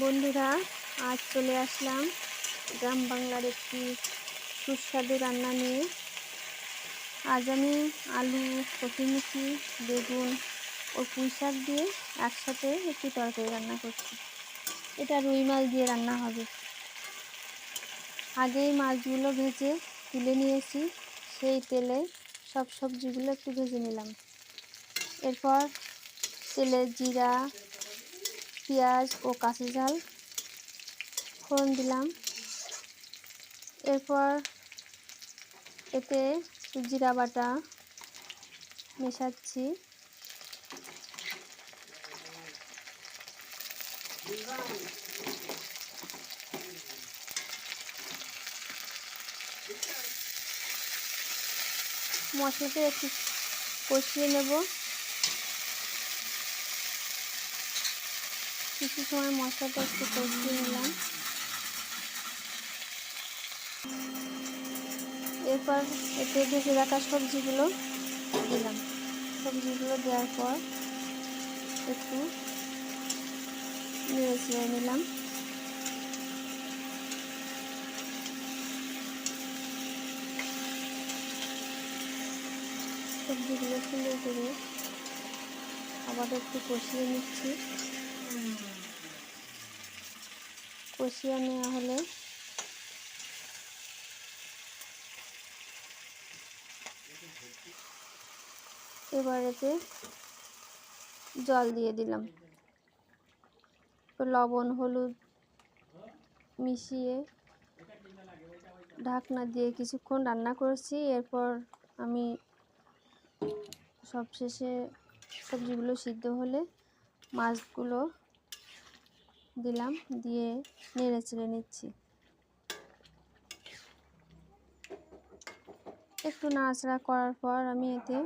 বন্ধুরা, আজ চলে আসলাম গ্রাম বাংলার একটি সুস্বাদু রান্না নিয়ে। আজ আমি আলু, কচুরমুখী, বেগুন ও পুঁই শাক দিয়ে একসাথে একটি তরকারি রান্না করছি। এটা রুই মাছ দিয়ে রান্না হবে। আগেই মাছগুলো ভেজে তুলে নিয়েছি। সেই তেলে সব সবজিগুলো একটু ভেজে নিলাম। এরপর তেলে জিরা, পেঁয়াজ ও কাঁচা ঝাল ফোড়ন দিলাম। এরপর এতে জিরা বাটা মেশাচ্ছি। মশলাটা একটু কষিয়ে নেব। কিছু সময় মশলাটা একটু কষিয়ে নিলাম। এরপর এতে ভেজে রাখা সবজিগুলো দিলাম। সবজিগুলো দেওয়ার পর একটু নেড়ে চেড়ে নিলাম। সবজিগুলো সুন্দর করে আবার একটু কষিয়ে নিচ্ছি। কষিয়ে নেওয়া হলে এবার এতে জল দিয়ে দিলাম। লবণ, হলুদ মিশিয়ে ঢাকনা দিয়ে কিছুক্ষণ রান্না করেছি। এরপর আমি সবশেষে সবজিগুলো সিদ্ধ হলে মাছগুলো দিলাম, দিয়ে নেড়ে চেড়ে নিচ্ছি। একটু নাড়াচাড়া করার পর আমি এতে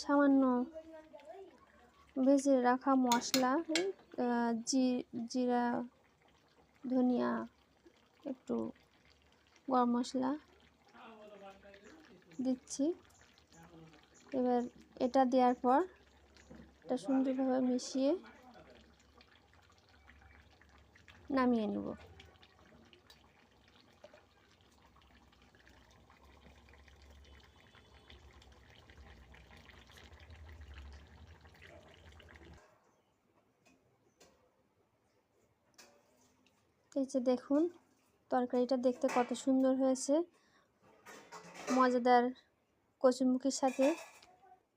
সামান্য ভেজে রাখা মশলা, জিরা, ধনিয়া, একটু গরম মশলা দিচ্ছি। এবার এটা দেওয়ার পর এটা সুন্দরভাবে মিশিয়ে নামিয়ে নেব। এই যে দেখুন, তরকারিটা দেখতে কত সুন্দর হয়েছে। মজাদার কচুরমুখির সাথে